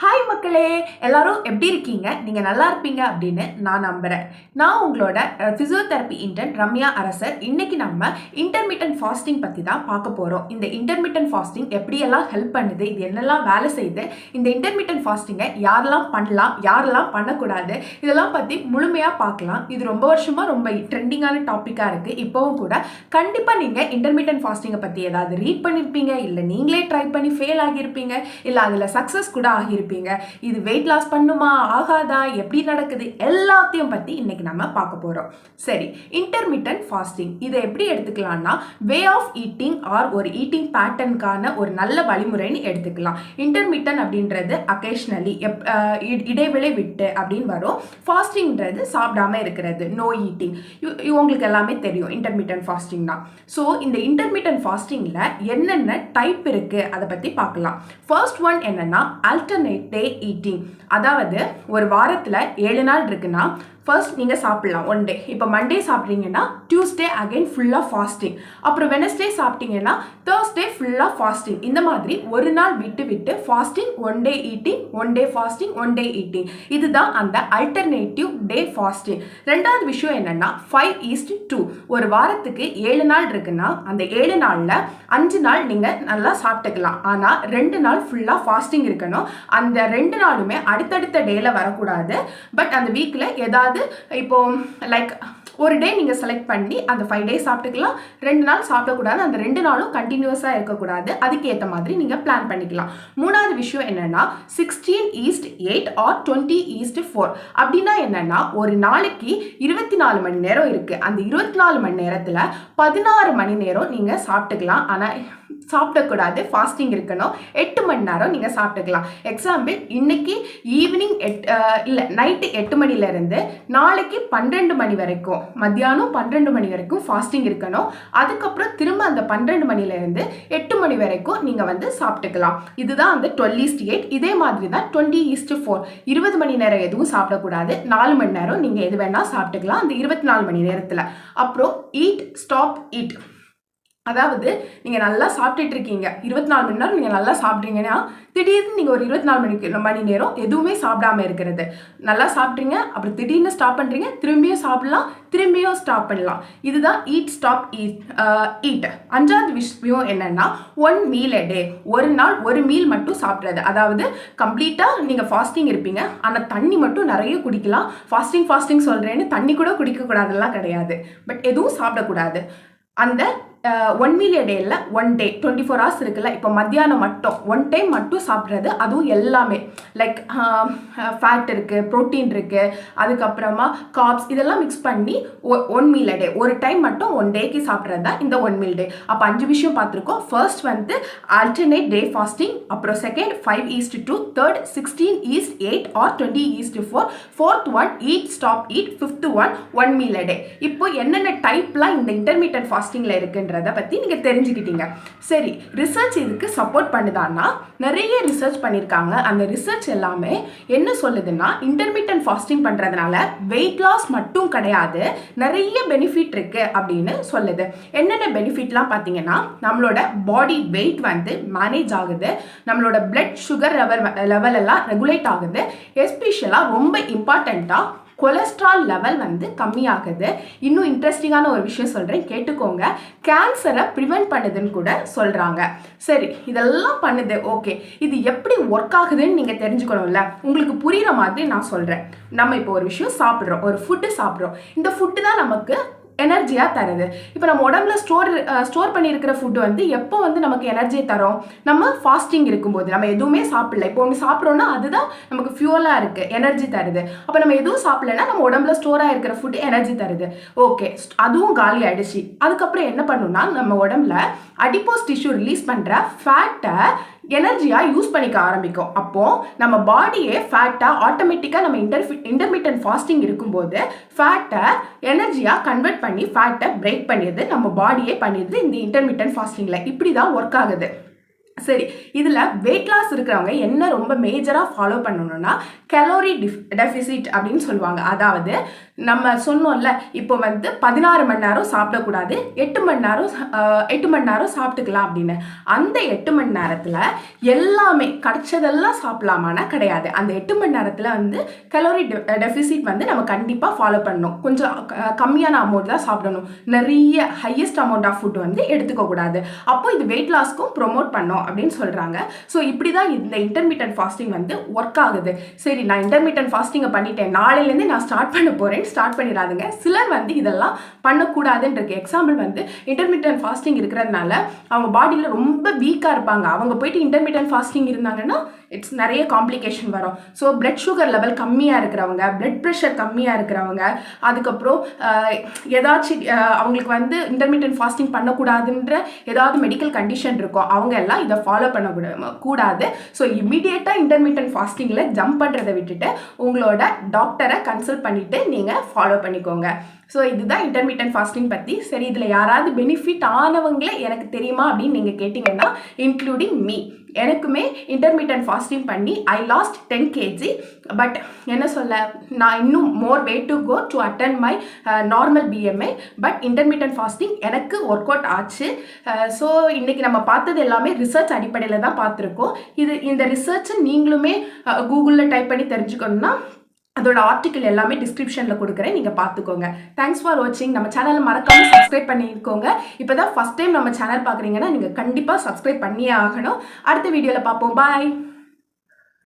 Hi மக்களே, எல்லாரும் எப்படி இருக்கீங்க? நீங்கள் நல்லா இருப்பீங்க அப்படின்னு நான் நம்புகிறேன். நான் உங்களோட ஃபிசியோதெரப்பி இன்டர்ன் ரம்யா அரசர். இன்னைக்கு நம்ம இன்டர்மிட்டன்ட் ஃபாஸ்டிங் பற்றி தான் பார்க்க போகிறோம். இந்த இன்டர்மிட்டன்ட் ஃபாஸ்டிங் எப்படியெல்லாம் ஹெல்ப் பண்ணுது, இது என்னெல்லாம் வேலை செய்யுது, இந்த இன்டர்மிட்டன்ட் ஃபாஸ்டிங்கை யாரெல்லாம் பண்ணலாம், யாரெல்லாம் பண்ணக்கூடாது, இதெல்லாம் பற்றி முழுமையாக பார்க்கலாம். இது ரொம்ப வருஷமாக ரொம்ப ட்ரெண்டிங்கான டாப்பிக்காக இருக்குது. இப்போவும் கூட கண்டிப்பாக நீங்கள் இன்டர்மிட்டன்ட் ஃபாஸ்டிங்கை பற்றி ஏதாவது ரீட் பண்ணியிருப்பீங்க, இல்லை நீங்களே ட்ரை பண்ணி ஃபெயில் ஆகியிருப்பீங்க, இல்லை அதில் சக்ஸஸ் கூட ஆகியிருப்பீங்க. இது வெயிட் லாஸ் பண்ணுமா, ஆகாதா, எப்படி நடக்குது, எல்லாத்தையும் பத்தி இன்னைக்கு நம்ம பார்க்க போறோம். சரி, இன்டர்மிட்டன்ட் ஃபாஸ்டிங் இதை எப்படி எடுத்துக்கலாம்னா வே ஆஃப் ஈட்டிங் ஆர் ஒரு ஈட்டிங் பேட்டர்னுக்கான ஒரு நல்ல வழிமுறைன்னு எடுத்துக்கலாம். இன்டர்மிட்டன் அப்படின்றது அக்கேஷனலி இடைவேளை விட்டு அப்படின்னு வரும். ஃபாஸ்டிங்ன்றது சாப்பிடாம இருக்கிறது, நோ ஈட்டிங். உங்களுக்கு எல்லாமே தெரியும் இன்டர்மிட்டன்ட் ஃபாஸ்டிங்னா. ஸோ இந்த இன்டர்மிட்டன்ட் ஃபாஸ்டிங்ல என்னென்ன டைப் இருக்கு அதை பத்தி பார்க்கலாம். ஃபர்ஸ்ட் ஒன் என்னன்னா ஆல்டர்னேட் டே ஈட்டிங். அதாவது ஒரு வாரத்தில் 7 நாள் இருக்குன்னா ஃபர்ஸ்ட் நீங்கள் சாப்பிட்லாம் ஒன் டே. இப்போ மண்டே சாப்பிட்றீங்கன்னா டியூஸ்டே அகைன் ஃபுல்லாக ஃபாஸ்டிங், அப்புறம் வெனஸ்டே சாப்பிட்டீங்கன்னா தேர்ஸ்டே ஃபுல்லாக ஃபாஸ்டிங். இந்த மாதிரி ஒரு நாள் விட்டு விட்டு fasting, one day eating, one day fasting, one day eating. இதுதான் அந்த அல்டர்னேட்டிவ் டே ஃபாஸ்டிங். ரெண்டாவது விஷயம் என்னன்னா 5:2. ஒரு வாரத்துக்கு 7 நாள் இருக்குன்னா அந்த 7 நாளில் 5 நாள் நீங்கள் நல்லா சாப்பிட்டுக்கலாம். ஆனால் 2 நாள் ஃபுல்லாக ஃபாஸ்டிங் இருக்கணும். அந்த 2 நாளுமே அடுத்தடுத்த டேல வரக்கூடாது. பட் அந்த வீக்கில் ஏதாவது இப்போ லைக் ஒரு டே நீங்கள் செலக்ட் பண்ணி அந்த 5 days சாப்பிட்டுக்கலாம். 2 நாள் சாப்பிடக்கூடாது, அந்த 2 நாளும் கண்டினியூஸாக இருக்கக்கூடாது. அதுக்கு ஏற்ற மாதிரி நீங்கள் பிளான் பண்ணிக்கலாம். மூணாவது விஷயம் என்னன்னா 16:8 ஆர் 20:4. அப்படின்னா என்னன்னா ஒரு நாளைக்கு 24 மணி நேரம் இருக்கு. அந்த 24 மணி நேரத்தில் 16 மணி நேரம் நீங்கள் சாப்பிட்டுக்கலாம். ஆனால் சாப்பிடக்கூடாது, ஃபாஸ்டிங் இருக்கணும். 8 மணி நேரம் நீங்கள் சாப்பிட்டுக்கலாம். எக்ஸாம்பிள், இன்னைக்கு ஈவினிங் இல்லை நைட்டு 8 மணிலேருந்து நாளைக்கு 12 மணி வரைக்கும், மத்தியானம் 12 மணி வரைக்கும் ஃபாஸ்டிங் இருக்கணும். அதுக்கப்புறம் திரும்ப அந்த 12 மணிலேருந்து 8 மணி வரைக்கும் நீங்கள் வந்து சாப்பிட்டுக்கலாம். இதுதான் அந்த 12:8. இதே மாதிரி தான் 20:4. 20 மணி நேரம் எதுவும் சாப்பிடக்கூடாது. 4 மணி நேரம் நீங்கள் எது வேணால் சாப்பிட்டுக்கலாம் அந்த 24 மணி நேரத்தில். அப்புறம் ஈட் ஸ்டாப் ஈட். அதாவது நீங்கள் நல்லா சாப்பிட்டுட்டு இருக்கீங்க, 24 மணி நேரம் நீங்கள் நல்லா சாப்பிட்றீங்கன்னா திடீர்னு நீங்கள் ஒரு 24 மணி நேரம் எதுவுமே சாப்பிடாம இருக்கிறது. நல்லா சாப்பிட்றீங்க, அப்புறம் திடீர்னு ஸ்டாப் பண்ணுறீங்க, திரும்பியும் சாப்பிடலாம், திரும்பியும் ஸ்டாப் பண்ணலாம். இதுதான் ஈட் ஸ்டாப் ஈட். அஞ்சாவது விஷயம் என்னன்னா 1 meal a day. ஒரு நாள் ஒரு மீல் மட்டும் சாப்பிட்றது. அதாவது கம்ப்ளீட்டாக நீங்கள் ஃபாஸ்டிங் இருப்பீங்க, ஆனால் தண்ணி மட்டும் நிறைய குடிக்கலாம். ஃபாஸ்டிங் சொல்கிறேன்னு தண்ணி கூட குடிக்கக்கூடாதெல்லாம் கிடையாது. பட் எதுவும் சாப்பிடக்கூடாது. அந்த 1 meal a day 1 day 24 hours இருக்குல்ல, இப்போ மத்தியானம் மட்டும் 1 time மட்டும் சாப்பிட்றது. அதுவும் எல்லாமே லைக் ஃபேட் இருக்குது, ப்ரோட்டீன் இருக்குது, அதுக்கப்புறமா கார்ப்ஸ், இதெல்லாம் மிக்ஸ் பண்ணி 1 meal a day, ஒரு டைம் மட்டும் 1 dayக்கு சாப்பிட்றது தான் இந்த 1 meal day. அப்போ 5 விஷயம் பார்த்துருக்கோம். ஃபர்ஸ்ட் வந்து ஆல்டர்னேட் டே ஃபாஸ்டிங், அப்புறம் second 5:2, third 16:8 or 20:4, fourth one eat stop eat, fifth one 1 meal a day. இப்போ என்னென்ன டைப்லாம் இந்த இன்டர்மீடியட் ஃபாஸ்டிங்கில் இருக்குன்ற பத்தி நீங்க தெரிஞ்சுக்கிட்டீங்க. சரி, ரிசர்ச் இதுக்கு சப்போர்ட் பண்ணுதான்னா நிறைய ரிசர்ச் பண்ணிருக்காங்க. அந்த ரிசர்ச் எல்லாமே என்ன சொல்லுதுன்னா இன்டர்மிட்டன்ட் ஃபாஸ்டிங் பண்றதுனால வெயிட் லாஸ் மட்டும் கிடையாது, நிறைய பெனிஃபிட் இருக்கு அப்படின்னு சொல்லுது. என்னென்ன பெனிஃபிட்லாம் பார்த்தீங்கன்னா நம்மளோட பாடி வெயிட் வந்து மேனேஜ் ஆகுது, நம்மளோட பிளட் சுகர் லெவல் எல்லாம் ரெகுலேட் ஆகுது, எஸ்பெஷலாக ரொம்ப இம்பார்ட்டண்ட்டா கொலஸ்ட்ரால் லெவல் வந்து கம்மியாகுது. இன்னும் இன்ட்ரெஸ்டிங்கான ஒரு விஷயம் சொல்கிறேன், கேட்டுக்கோங்க. கேன்சரை ப்ரிவென்ட் பண்ணுதுன்னு கூட சொல்கிறாங்க. சரி, இதெல்லாம் பண்ணுது, ஓகே. இது எப்படி ஒர்க் ஆகுதுன்னு நீங்கள் தெரிஞ்சுக்கணும்ல. உங்களுக்கு புரிகிற மாதிரி நான் சொல்கிறேன். நம்ம இப்போ ஒரு விஷயம் சாப்பிட்றோம், ஒரு ஃபுட்டு சாப்பிட்றோம். இந்த ஃபுட்டு தான் நமக்கு எனர்ஜியாக தருது. இப்போ நம்ம உடம்புல ஸ்டோர் பண்ணியிருக்கிற ஃபுட்டு வந்து எப்போ வந்து நமக்கு எனர்ஜியை தரும்? நம்ம ஃபாஸ்டிங் இருக்கும்போது. நம்ம எதுவுமே சாப்பிடல, இப்போ ஒன்று சாப்பிட்றோன்னா அதுதான் நமக்கு ஃபியூலாக இருக்குது, எனர்ஜி தருது. அப்போ நம்ம எதுவும் சாப்பிடலன்னா நம்ம உடம்புல ஸ்டோராக இருக்கிற ஃபுட்டு எனர்ஜி தருது. ஓகே, அதுவும் காலி ஆயிடுச்சு. அதுக்கப்புறம் என்ன பண்ணுன்னா நம்ம உடம்புல அடிப்போஸ் டிஷ்யூ ரிலீஸ் பண்ணுற ஃபேட்டை எனர்ஜியாக யூஸ் பண்ணிக்க ஆரம்பிக்கும். அப்போது நம்ம பாடியே ஃபேட்டாக ஆட்டோமேட்டிக்காக நம்ம இன்டர்மிட்டன்ட் ஃபாஸ்டிங் இருக்கும்போது ஃபேட்டை எனர்ஜியாக கன்வெர்ட் பண்ணி ஃபேட்டை பிரேக் பண்ணிடுது, நம்ம பாடியே பண்ணிடுது இந்த இன்டர்மிட்டன்ட் ஃபாஸ்டிங்கில். இப்படி தான் ஒர்க் ஆகுது. சரி, இதில் வெயிட் லாஸ் இருக்கிறவங்க என்ன ரொம்ப மேஜராக ஃபாலோ பண்ணணும்னா கலோரி டெஃபிசிட் அப்படின்னு சொல்லுவாங்க. அதாவது நம்ம சொன்னோம்ல, இப்போ 16 மணி நேரம் சாப்பிடக்கூடாது, 8 மணி நேரம் சாப்பிட்டுக்கலாம் அப்படின்னு. அந்த 8 மணி நேரத்தில் எல்லாமே கிடைச்சதெல்லாம் சாப்பிடலாமானா கிடையாது. அந்த 8 மணி நேரத்தில் கலோரி டெஃபிசிட் நம்ம கண்டிப்பாக ஃபாலோ பண்ணணும். கொஞ்சம் கம்மியான அமௌண்ட் தான் சாப்பிடணும். நிறைய ஹையஸ்ட் அமௌண்ட் ஆஃப் ஃபுட் எடுத்துக்க கூடாது. அப்போ இது வெயிட் லாஸ்க்கும் ப்ரொமோட் பண்ணோம் அப்படின்னு சொல்றாங்க. ஸோ இப்படி தான் இந்த இன்டர்மீடியன்ட் ஃபாஸ்டிங் ஒர்க் ஆகுது. சரி, நான் இன்டர்மீடியன்ட் ஃபாஸ்டிங்கை பண்ணிட்டேன், நாளையிலேருந்து நான் ஸ்டார்ட் பண்ண போறேன், ஸ்டார்ட் பண்ணிடாதுங்க. சிலர் இதெல்லாம் பண்ணக்கூடாதுன்னு இருக்கு. எக்ஸாம்பிள் இன்டர்மீடியன்ட் ஃபாஸ்டிங் இருக்கிறதுனால அவங்க பாடியில் ரொம்ப வீக்காக இருப்பாங்க. அவங்க போயிட்டு இன்டர்மீடியன்ட் ஃபாஸ்டிங் இருந்தாங்கன்னா நிறைய காம்ப்ளிகேஷன் வரும். ஸோ பிளட் சுகர் லெவல் கம்மியாக இருக்கிறவங்க, பிளட் ப்ரெஷர் கம்மியாக இருக்கிறவங்க, அதுக்கப்புறம் ஏதாச்சும் அவங்களுக்கு இன்டர்மீடியன்ட் ஃபாஸ்டிங் பண்ணக்கூடாதுன்ற ஏதாவது மெடிக்கல் கண்டிஷன் இருக்கும், அவங்க எல்லாம் இதை ஃபாலோ பண்ணக்கூடாது. ஸோ இமீடியட்டாக இன்டர்மீடியன்ட் ஃபாஸ்டிங்கில் ஜம்ப் பண்ணுறதை விட்டுட்டு உங்களோட டாக்டரை கன்சல்ட் பண்ணிவிட்டு நீங்கள் ஃபாலோ பண்ணிக்கோங்க. ஸோ இதுதான் இன்டர்மீடியன்ட் ஃபாஸ்டிங் பற்றி. சரி, இதில் யாராவது பெனிஃபிட் ஆனவங்களே எனக்கு தெரியுமா அப்படின்னு நீங்கள் கேட்டிங்கன்னா, இன்க்ளூடிங் மீ. எனக்குமே இன்டர்மீடியன்ட் ஃபாஸ்டிங் பண்ணி ஐ லாஸ்ட் 10 kg. பட் என்ன சொல்ல, நான் இன்னும் more way to go to attain my normal BMI. But intermediate fasting எனக்கு ஒர்க் அவுட் ஆச்சு. ஸோ இன்றைக்கி நம்ம பார்த்தது எல்லாமே ரிசர்ச் அடிப்படையில் தான் பார்த்துருக்கோம். இந்த ரிசர்ச்சை நீங்களுமே கூகுளில் டைப் பண்ணி தெரிஞ்சுக்கணுன்னா அதோட ஆர்டிக்கிள் எல்லாமே டிஸ்கிரிப்ஷனில் கொடுக்குறேன், நீங்கள் பார்த்துக்கோங்க. தேங்க்ஸ் ஃபார் வாட்சிங். நம்ம சேனலை மறக்காமல் சப்ஸ்கிரைப் பண்ணிக்கோங்க. இப்போ தான் ஃபஸ்ட் டைம் நம்ம சேனல் பார்க்குறீங்கன்னா நீங்கள் கண்டிப்பாக சப்ஸ்கிரைப் பண்ணியே ஆகணும். அடுத்த வீடியோவில் பார்ப்போம். பாய்.